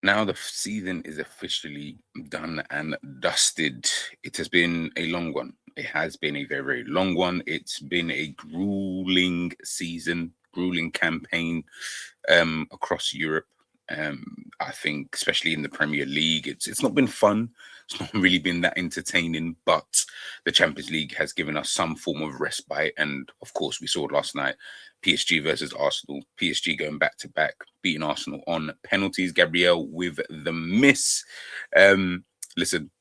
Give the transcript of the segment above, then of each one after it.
Now the season is officially done and dusted. It has been a long one. It has been a very, very long one. It's been a grueling season, grueling campaign across Europe. I think, especially in the Premier League, it's not been fun. It's not really been that entertaining. But the Champions League has given us some form of respite, and of course, we saw last night PSG versus Arsenal. PSG going back to back, beating Arsenal on penalties. Gabriel with the miss. Listen,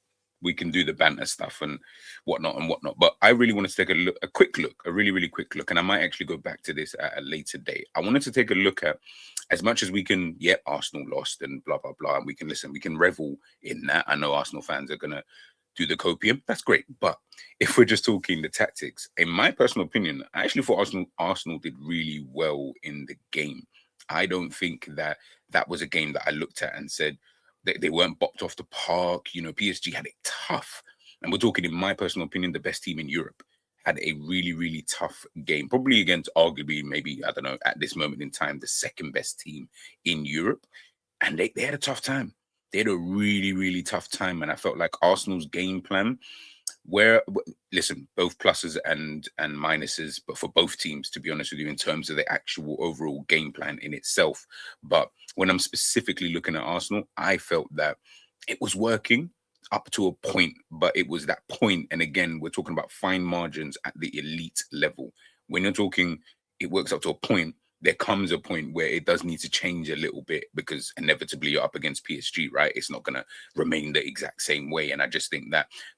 we can do the banter stuff and whatnot. But I really wanted to take a quick look, a really, really quick look. And I might actually go back to this at a later date. I wanted to take a look at, as much as we can, yeah, Arsenal lost and blah, blah, blah. And we can listen, we can revel in that. I know Arsenal fans are going to do the copium. That's great. But if we're just talking the tactics, in my personal opinion, I actually thought Arsenal did really well in the game. I don't think that was a game that I looked at and said, they weren't bopped off the park. You know, PSG had it tough. And we're talking, in my personal opinion, the best team in Europe had a really, really tough game. Probably against arguably, maybe, I don't know, at this moment in time, the second best team in Europe. And they had a tough time. They had a really, really tough time. And I felt like Arsenal's game plan, listen, both pluses and minuses, but for both teams, to be honest with you, in terms of the actual overall game plan in itself. But when I'm specifically looking at Arsenal, I felt that it was working up to a point, but it was that point. And again, we're talking about fine margins at the elite level. When you're talking, it works up to a point. There comes a point where it does need to change a little bit, because inevitably you're up against PSG, right? It's not going to remain the exact same way. And I just think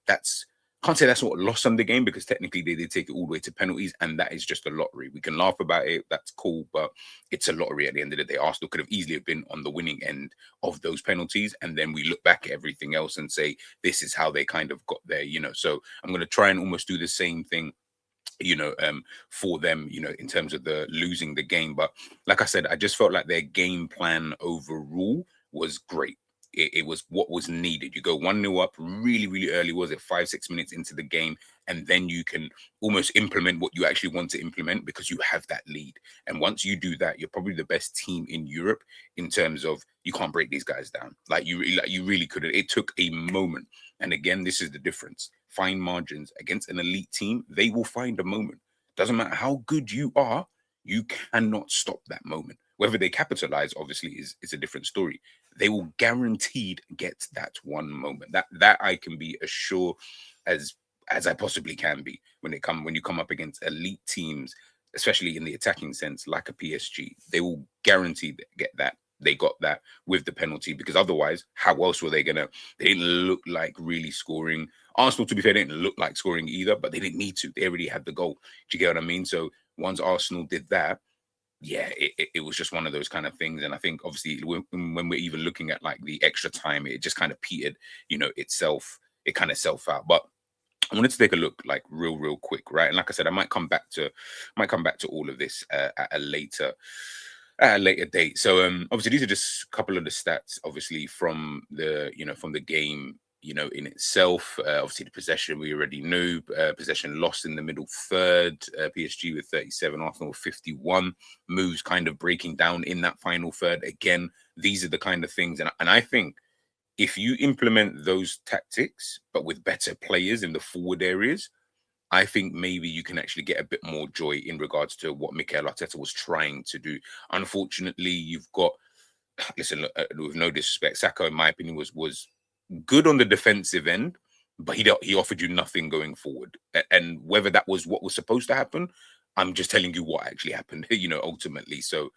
that's can't say that's what lost them the game, because technically they did take it all the way to penalties, and that is just a lottery. We can laugh about it, that's cool, but it's a lottery at the end of the day. Arsenal could have easily have been on the winning end of those penalties, and then we look back at everything else and say, this is how they kind of got there, you know. So I'm going to try and almost do the same thing, you know, for them, you know, in terms of the losing the game. But like I said, I just felt like their game plan overall was great. It was what was needed. You go 1-0 up really, really early, was it 5-6 minutes into the game? And then you can almost implement what you actually want to implement, because you have that lead. And once you do that, you're probably the best team in Europe in terms of, you can't break these guys down. Like you really couldn't. It took a moment. And again, this is the difference. Fine margins against an elite team, they will find a moment. Doesn't matter how good you are, you cannot stop that moment. Whether they capitalize, obviously, is a different story. They will guaranteed get that one moment. That I can be as sure as I possibly can be when you come up against elite teams, especially in the attacking sense, like a PSG. They will guaranteed get that. They got that with the penalty, because otherwise, how else were they gonna? They didn't look like really scoring. Arsenal, to be fair, didn't look like scoring either, but they didn't need to. They already had the goal. Do you get what I mean? So once Arsenal did that, yeah, it was just one of those kind of things. And I think obviously when we're even looking at like the extra time, it just kind of petered, you know, it kind of self out. But I wanted to take a look like real quick, right? And like I said, I might come back to all of this at a later date. So obviously these are just a couple of the stats, obviously from the game, you know, in itself. Obviously the possession we already knew, possession lost in the middle third, PSG with 37, Arsenal with 51, moves kind of breaking down in that final third. Again, these are the kind of things, and I think if you implement those tactics but with better players in the forward areas, I think maybe you can actually get a bit more joy in regards to what Mikel Arteta was trying to do. Unfortunately, you've got, listen, with no disrespect, Saka, in my opinion, was good on the defensive end, but he offered you nothing going forward. And whether that was what was supposed to happen, I'm just telling you what actually happened, you know, ultimately. So,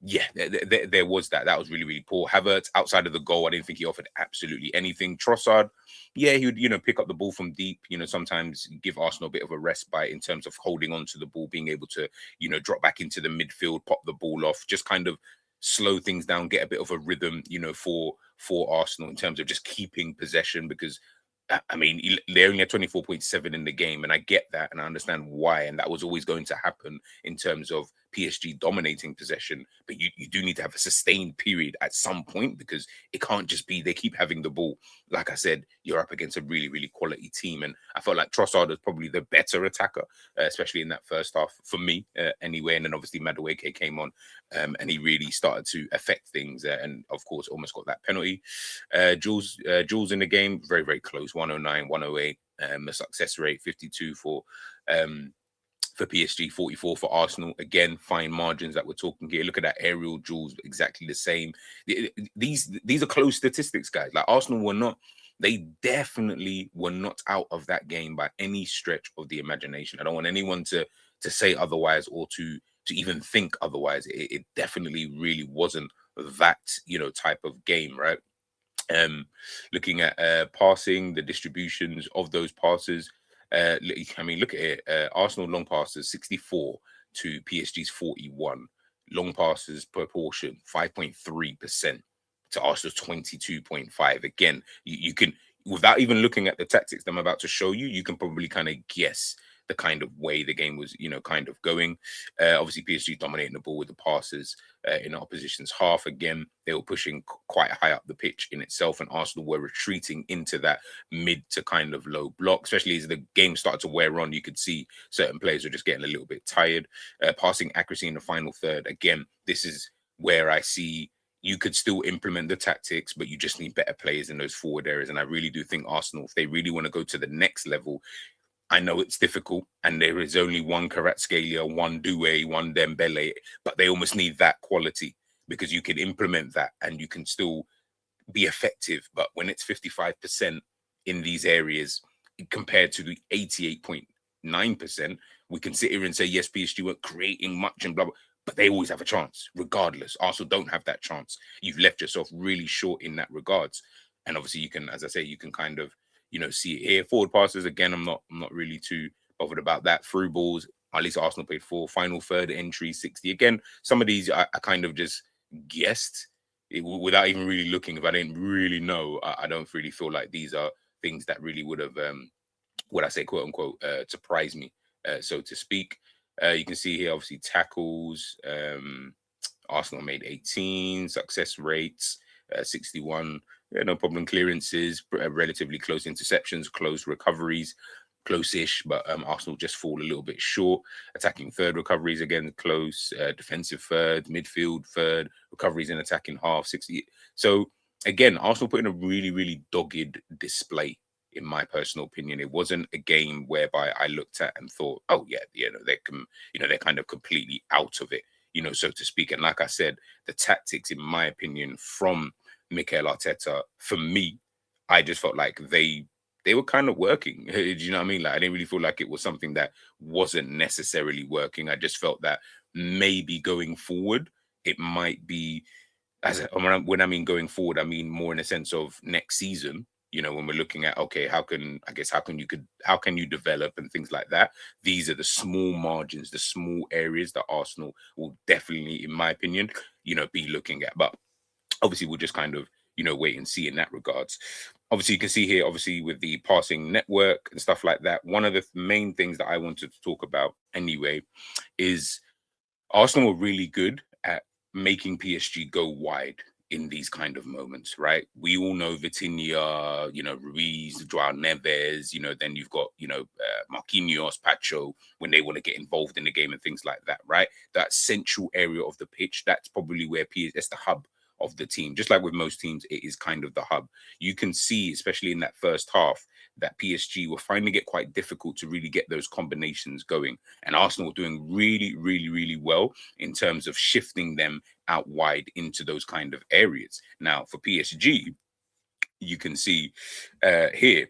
yeah, there was that. That was really, really poor. Havertz, outside of the goal, I didn't think he offered absolutely anything. Trossard, yeah, he would, you know, pick up the ball from deep, you know, sometimes give Arsenal a bit of a respite in terms of holding on to the ball, being able to, you know, drop back into the midfield, pop the ball off, just kind of slow things down, get a bit of a rhythm, you know, for Arsenal in terms of just keeping possession, because I mean, they only had 24.7 in the game, and I get that, and I understand why, and that was always going to happen in terms of PSG dominating possession, but you do need to have a sustained period at some point, because it can't just be they keep having the ball. Like I said, you're up against a really, really quality team. And I felt like Trossard was probably the better attacker, especially in that first half for me, anyway. And then obviously Madueke came on, and he really started to affect things, and of course almost got that penalty. Jules in the game, very, very close, 109, 108. A success rate 52 for PSG, 44 for Arsenal. Again, fine margins that we're talking here. Look at that aerial duels, exactly the same. These are close statistics, guys. Like Arsenal were not, they definitely were not out of that game by any stretch of the imagination. I don't want anyone to say otherwise, or to even think otherwise. It definitely really wasn't that, type of game, right? Looking at passing, the distributions of those passes. I mean, look at it. Arsenal long passes 64 to PSG's 41. Long passes proportion 5.3% to Arsenal's 22.5. Again, you can, without even looking at the tactics that I'm about to show you, you can probably kind of guess the kind of way the game was, kind of going. Obviously, PSG dominating the ball with the passes in opposition's half. Again, they were pushing quite high up the pitch in itself, and Arsenal were retreating into that mid to kind of low block, especially as the game started to wear on. You could see certain players were just getting a little bit tired. Passing accuracy in the final third. Again, this is where I see you could still implement the tactics, but you just need better players in those forward areas. And I really do think Arsenal, if they really want to go to the next level, I know it's difficult, and there is only one Kvaratskhelia, one Doué, one Dembele, but they almost need that quality, because you can implement that and you can still be effective. But when it's 55% in these areas compared to the 88.9%, we can sit here and say, yes, PSG weren't creating much and blah, blah, but they always have a chance regardless. Arsenal don't have that chance. You've left yourself really short in that regards. And obviously you can, as I say, you can kind of, see it here. Forward passes, again, I'm not really too bothered about that. Through balls, at least Arsenal played 4. Final third entry, 60. Again, some of these I kind of just guessed without even really looking. If I didn't really know, I don't really feel like these are things that really would have, what I say, quote unquote, surprised me, so to speak. You can see here, obviously, tackles. Arsenal made 18, success rates, 61. Yeah, no problem. Clearances, relatively close interceptions, close recoveries, close-ish, but Arsenal just fall a little bit short. Attacking third, recoveries again close. Defensive third, midfield third, recoveries in attacking half, 60. So again, Arsenal put in a really, really dogged display, in my personal opinion. It wasn't a game whereby I looked at and thought, oh yeah, they can, they're kind of completely out of it, so to speak. And like I said, the tactics, in my opinion, from Mikel Arteta, for me, I just felt like they were kind of working. Do you know what I mean? Like, I didn't really feel like it was something that wasn't necessarily working. I just felt that maybe going forward, it might be, when I mean going forward, I mean more in a sense of next season. When we're looking at, okay, how can you develop and things like that. These are the small margins, the small areas that Arsenal will definitely, in my opinion, be looking at. But obviously we'll just kind of, wait and see in that regards. Obviously, you can see here, obviously, with the passing network and stuff like that, one of the main things that I wanted to talk about anyway is Arsenal were really good at making PSG go wide in these kind of moments, right? We all know Vitinha, Ruiz, Joao Neves, then you've got, Marquinhos, Pacho, when they want to get involved in the game and things like that, right? That central area of the pitch, that's probably where that's the hub of the team. Just like with most teams, it is kind of the hub. You can see, especially in that first half, that PSG were finding it quite difficult to really get those combinations going. And Arsenal were doing really, really, really well in terms of shifting them out wide into those kind of areas. Now, for PSG, you can see here,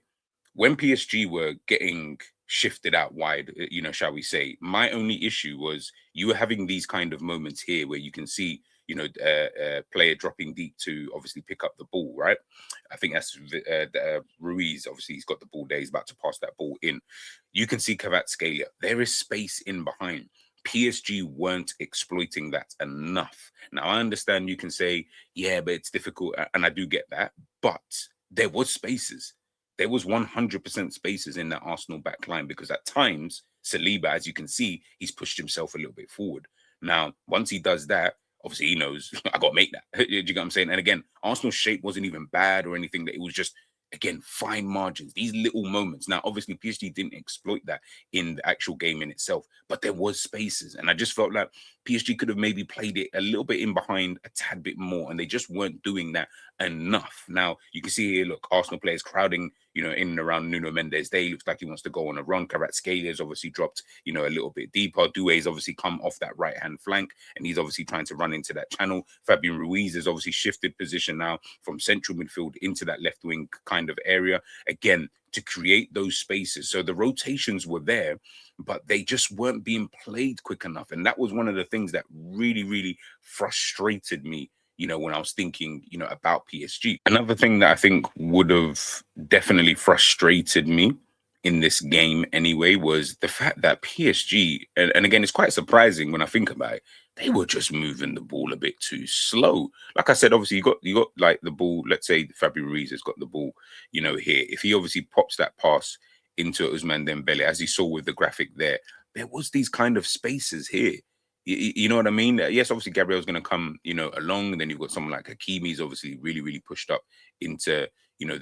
when PSG were getting shifted out wide, shall we say, my only issue was you were having these kind of moments here where you can see, player dropping deep to obviously pick up the ball, right? I think that's Ruiz. Obviously, he's got the ball there. He's about to pass that ball in. You can see Kvaratskhelia. There is space in behind. PSG weren't exploiting that enough. Now, I understand you can say, yeah, but it's difficult. And I do get that. But there was spaces. There was 100% spaces in that Arsenal back line, because at times, Saliba, as you can see, he's pushed himself a little bit forward. Now, once he does that, obviously he knows I got to make that. Do you get what I'm saying? And again, Arsenal's shape wasn't even bad or anything. That it was just, again, fine margins, these little moments. Now, obviously, PSG didn't exploit that in the actual game in itself, but there was spaces, and I just felt like PSG could have maybe played it a little bit in behind a tad bit more, and they just weren't doing that enough. Now you can see here, look, Arsenal players crowding, in and around Nuno Mendes. They looks like he wants to go on a run. Kvaratskhelia obviously dropped, a little bit deeper. Doué's obviously come off that right hand flank, and he's obviously trying to run into that channel. Fabian Ruiz has obviously shifted position now from central midfield into that left wing kind of area again to create those spaces. So the rotations were there, but they just weren't being played quick enough, and that was one of the things that really, really frustrated me, when I was thinking, about PSG. Another thing that I think would have definitely frustrated me in this game anyway was the fact that PSG, and again, it's quite surprising when I think about it, they were just moving the ball a bit too slow. Like I said, obviously you got like the ball, let's say Fabio Ruiz has got the ball, here. If he obviously pops that pass into Ousmane Dembele, as you saw with the graphic there was these kind of spaces here. You know what I mean? Yes, obviously Gabriel's going to come, along. And then you've got someone like Hakimi's obviously really, really pushed up into,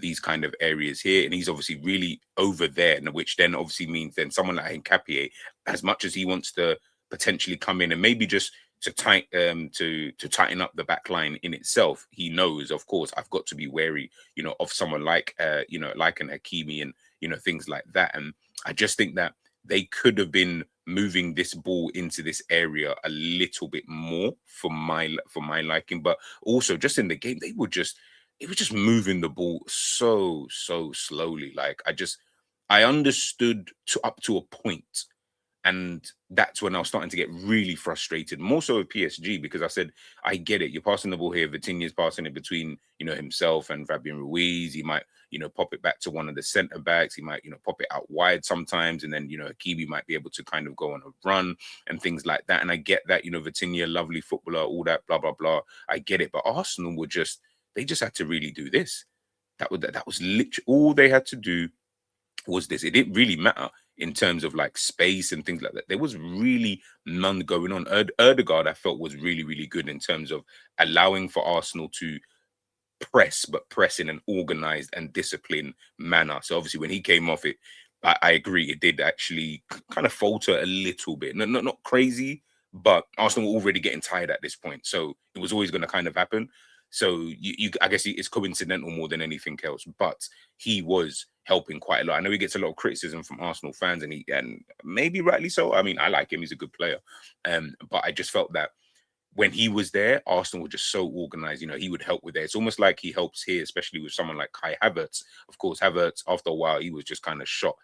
these kind of areas here. And he's obviously really over there, and which then obviously means then someone like Nkapie, as much as he wants to potentially come in and maybe just to tighten up the back line in itself, he knows, of course, I've got to be wary, of someone like, like an Hakimi and, things like that. And I just think that they could have been moving this ball into this area a little bit more for my liking, but also just in the game they were just moving the ball so slowly. Like I understood to up to a point, and that's when I was starting to get really frustrated, more so with PSG, because I said, I get it. You're passing the ball here. Vitinha's passing it between, himself and Fabian Ruiz. He might, pop it back to one of the centre backs. He might, pop it out wide sometimes. And then, Hakimi might be able to kind of go on a run and things like that. And I get that, Vitinha, lovely footballer, all that, blah, blah, blah. I get it. But Arsenal they just had to really do this. That was literally all they had to do was this. It didn't really matter in terms of like space and things like that. There was really none going on. Odegaard, I felt, was really, really good in terms of allowing for Arsenal to press, but press in an organized and disciplined manner. So obviously when he came off it, I agree, it did actually kind of falter a little bit. Not crazy, but Arsenal were already getting tired at this point. So it was always going to kind of happen. So I guess it's coincidental more than anything else, but he was helping quite a lot. I know he gets a lot of criticism from Arsenal fans, and maybe rightly so. I mean, I like him; he's a good player. But I just felt that when he was there, Arsenal were just so organized. He would help with it. It's almost like he helps here, especially with someone like Kai Havertz. Of course, Havertz, after a while, he was just kind of shot.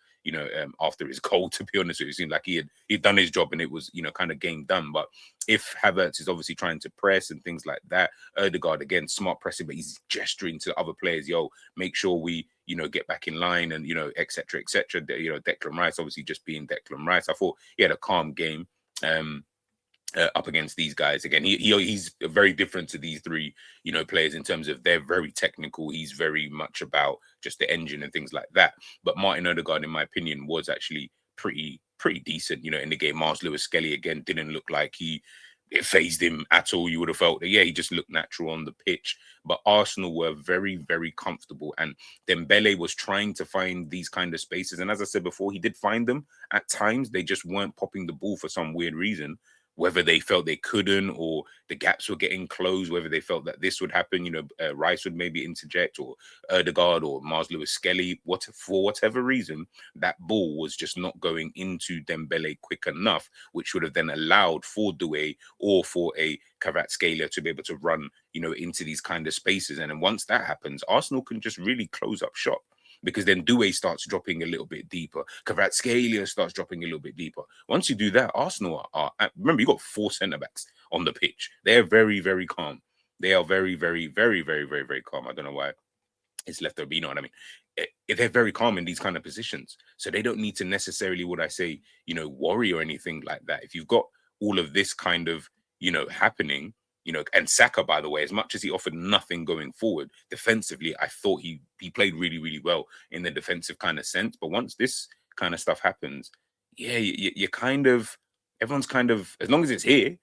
After his goal, to be honest with you, it seemed like he'd done his job and it was, kind of game done. But if Havertz is obviously trying to press and things like that, Odegaard, again, smart pressing, but he's gesturing to other players, make sure we, get back in line and, et cetera, et cetera. Declan Rice, obviously just being Declan Rice. I thought he had a calm game. Up against these guys again, he's very different to these three, players in terms of they're very technical. He's very much about just the engine and things like that. But Martin Odegaard, in my opinion, was actually pretty decent, in the game. Mars Lewis Skelly again didn't look like it phased him at all. You would have felt that, he just looked natural on the pitch. But Arsenal were very, very comfortable. And Dembele was trying to find these kind of spaces. And as I said before, he did find them at times. They just weren't popping the ball for some weird reason. Whether they felt they couldn't, or the gaps were getting closed, whether they felt that this would happen, Rice would maybe interject, or Odegaard or Mars Lewis Skelly, for whatever reason, that ball was just not going into Dembele quick enough, which would have then allowed for Doué or for a Kvaratskhelia to be able to run, into these kind of spaces. And then once that happens, Arsenal can just really close up shop. Because then Doué starts dropping a little bit deeper. Kvaratskhelia starts dropping a little bit deeper. Once you do that, Arsenal are remember, you got 4 centre-backs on the pitch. They're very, very calm. They are very, very, very, very, very, very calm. I don't know why it's left over, you know what I mean? They're very calm in these kind of positions. So they don't need to necessarily, would I say, worry or anything like that. If you've got all of this kind of, happening, and Saka, by the way, as much as he offered nothing going forward defensively, I thought he played really, really well in the defensive kind of sense. But once this kind of stuff happens, yeah, you kind of, everyone's kind of, as long as it's here,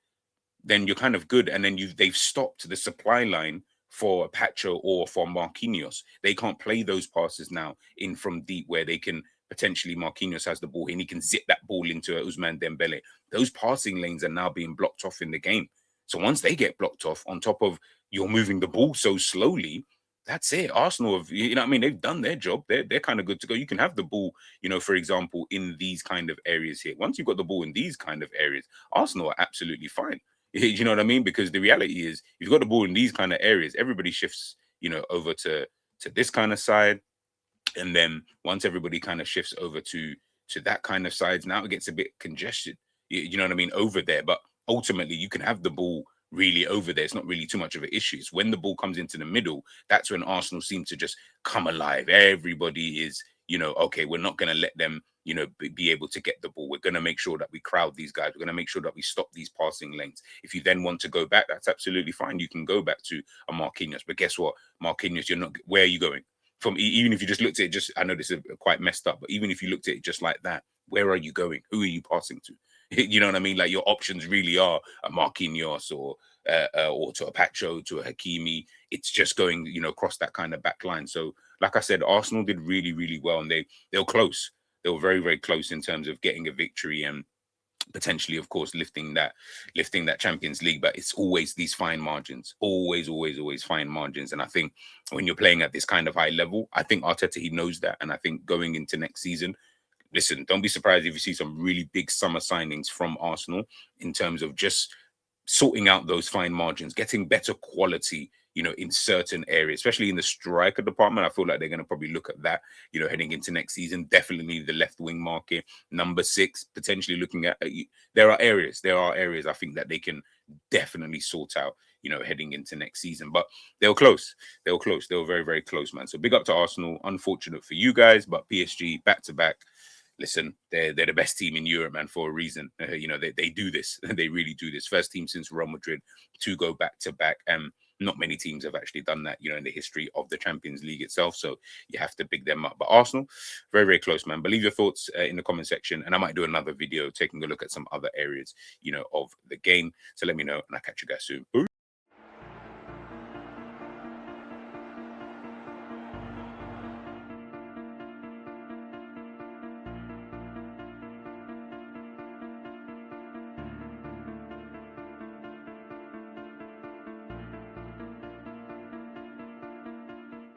then you're kind of good. And then they've stopped the supply line for Pacho or for Marquinhos. They can't play those passes now in from deep where they can potentially, Marquinhos has the ball and he can zip that ball into Ousmane Dembele. Those passing lanes are now being blocked off in the game. So once they get blocked off, on top of you're moving the ball so slowly, that's it. Arsenal have, you know what I mean? They've done their job. They're kind of good to go. You can have the ball, you know, for example, in these kind of areas here. Once you've got the ball in these kind of areas, Arsenal are absolutely fine. You know what I mean? Because the reality is, if you've got the ball in these kind of areas, everybody shifts, you know, over to this kind of side. And then once everybody kind of shifts over to that kind of sides, now it gets a bit congested. You know what I mean, over there. But ultimately, you can have the ball really over there. It's not really too much of an issue. It's when the ball comes into the middle, that's when Arsenal seem to just come alive. Everybody is, you know, okay, we're not going to let them, you know, be able to get the ball. We're going to make sure that we crowd these guys. We're going to make sure that we stop these passing lanes. If you then want to go back, that's absolutely fine. You can go back to a Marquinhos. But guess what? Marquinhos, you're not, where are you going? From even if you just looked at it, just, I know this is quite messed up, but even if you looked at it just like that, where are you going? Who are you passing to? You know what I mean? Like, your options really are a Marquinhos or to a Pacho, to a Hakimi. It's just going, you know, across that kind of back line. So, like I said, Arsenal did really, really well, and they were close. They were very, very close in terms of getting a victory and potentially, of course, lifting that Champions League. But it's always these fine margins, always, always, always fine margins. And I think when you're playing at this kind of high level, I think Arteta, he knows that. And I think going into next season, listen, don't be surprised if you see some really big summer signings from Arsenal in terms of just sorting out those fine margins, getting better quality, you know, in certain areas, especially in the striker department. I feel like they're going to probably look at that, you know, heading into next season. Definitely the left wing market, number 6, potentially looking at. There are areas I think that they can definitely sort out, you know, heading into next season. But they were close. They were very, very close, man. So big up to Arsenal. Unfortunate for you guys, but PSG back to back. Listen, they're the best team in Europe, man, for a reason. You know, they do this. They really do this. First team since Real Madrid to go back to back. Not many teams have actually done that, you know, in the history of the Champions League itself. So you have to big them up. But Arsenal, very, very close, man. But leave your thoughts in the comment section, and I might do another video taking a look at some other areas, you know, of the game. So let me know, and I'll catch you guys soon.